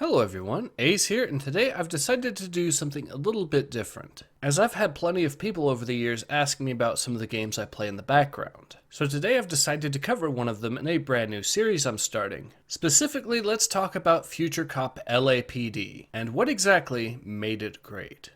Hello everyone, Ace here, and today I've decided to do something a little bit different, as I've had plenty of people over the years asking me about some of the games I play in the background. So today I've decided to cover one of them in a brand new series I'm starting. Specifically, let's talk about Future Cop LAPD, and what exactly made it great.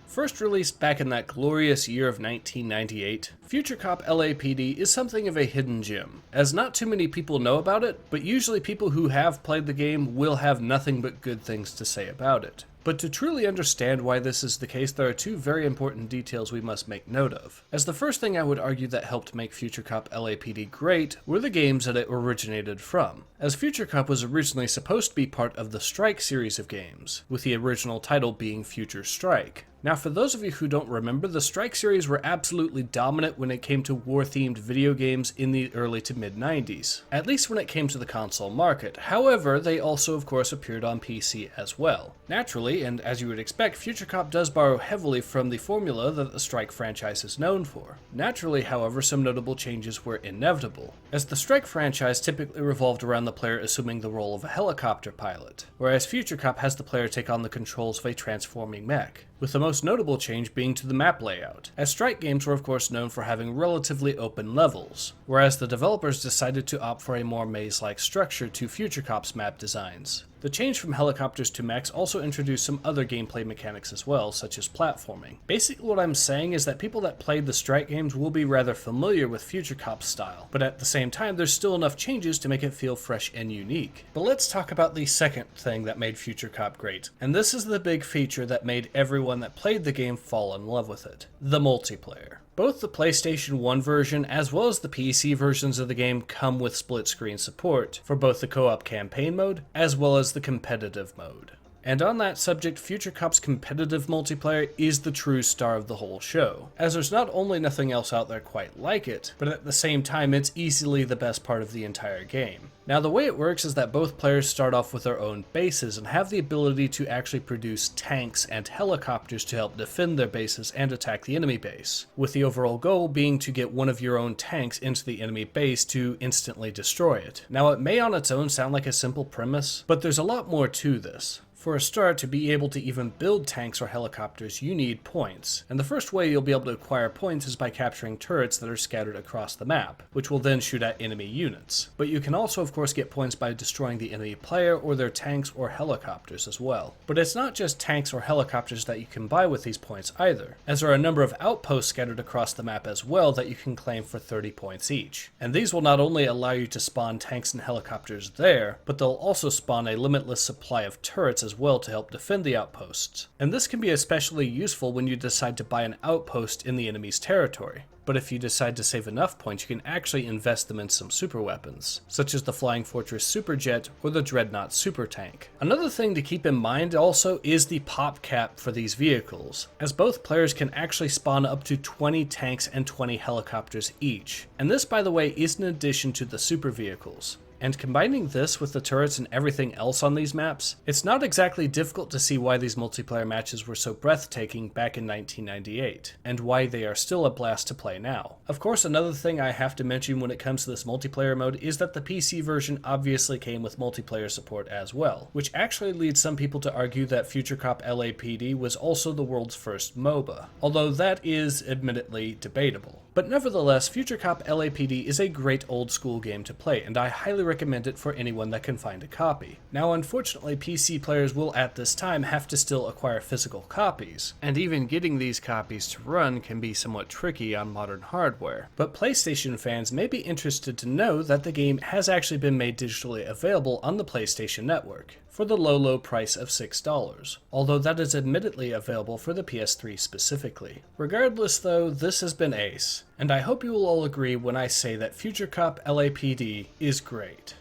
First released back in that glorious year of 1998, Future Cop LAPD is something of a hidden gem, as not too many people know about it, but usually people who have played the game will have nothing but good things to say about it. But to truly understand why this is the case, there are two very important details we must make note of. As the first thing I would argue that helped make Future Cop LAPD great were the games that it originated from, as Future Cop was originally supposed to be part of the Strike series of games, with the original title being Future Strike. Now, for those of you who don't remember, the Strike series were absolutely dominant when it came to war-themed video games in the early to mid-90s, at least when it came to the console market. However, they also of course appeared on PC as well. Naturally, and as you would expect, Future Cop does borrow heavily from the formula that the Strike franchise is known for. Naturally, however, some notable changes were inevitable, as the Strike franchise typically revolved around the player assuming the role of a helicopter pilot, whereas Future Cop has the player take on the controls of a transforming mech, with the most notable change being to the map layout, as Strike games were of course known for having relatively open levels, whereas the developers decided to opt for a more maze-like structure to Future Cop's map designs. The change from helicopters to mechs also introduced some other gameplay mechanics as well, such as platforming. Basically what I'm saying is that people that played the Strike games will be rather familiar with Future Cop's style, but at the same time there's still enough changes to make it feel fresh and unique. But let's talk about the second thing that made Future Cop great, and this is the big feature that made everyone that played the game fall in love with it: the multiplayer. Both the PlayStation 1 version as well as the PC versions of the game come with split-screen support for both the co-op campaign mode as well as the competitive mode. And on that subject, Future Cop's competitive multiplayer is the true star of the whole show, as there's not only nothing else out there quite like it, but at the same time it's easily the best part of the entire game. Now the way it works is that both players start off with their own bases and have the ability to actually produce tanks and helicopters to help defend their bases and attack the enemy base, with the overall goal being to get one of your own tanks into the enemy base to instantly destroy it. Now it may on its own sound like a simple premise, but there's a lot more to this. For a start, to be able to even build tanks or helicopters, you need points, and the first way you'll be able to acquire points is by capturing turrets that are scattered across the map, which will then shoot at enemy units. But you can also of course get points by destroying the enemy player or their tanks or helicopters as well. But it's not just tanks or helicopters that you can buy with these points either, as there are a number of outposts scattered across the map as well that you can claim for 30 points each. And these will not only allow you to spawn tanks and helicopters there, but they'll also spawn a limitless supply of turrets as well to help defend the outposts. And this can be especially useful when you decide to buy an outpost in the enemy's territory. But if you decide to save enough points, you can actually invest them in some super weapons, such as the Flying Fortress Superjet or the Dreadnought Super Tank. Another thing to keep in mind also is the pop cap for these vehicles, as both players can actually spawn up to 20 tanks and 20 helicopters each. And this, by the way, is in addition to the super vehicles. And combining this with the turrets and everything else on these maps, it's not exactly difficult to see why these multiplayer matches were so breathtaking back in 1998, and why they are still a blast to play now. Of course, another thing I have to mention when it comes to this multiplayer mode is that the PC version obviously came with multiplayer support as well, which actually leads some people to argue that Future Cop LAPD was also the world's first MOBA, although that is admittedly debatable. But nevertheless, Future Cop LAPD is a great old school game to play, and I highly recommend it for anyone that can find a copy. Now unfortunately, PC players will at this time have to still acquire physical copies, and even getting these copies to run can be somewhat tricky on modern hardware. But PlayStation fans may be interested to know that the game has actually been made digitally available on the PlayStation Network, for the low price of $6, although that is admittedly available for the PS3 specifically. Regardless though, this has been Ace, and I hope you will all agree when I say that Future Cop LAPD is great.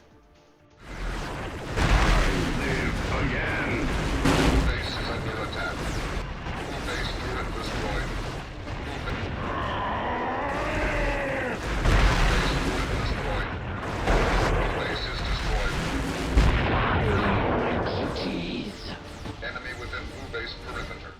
Enemy within blue base perimeter.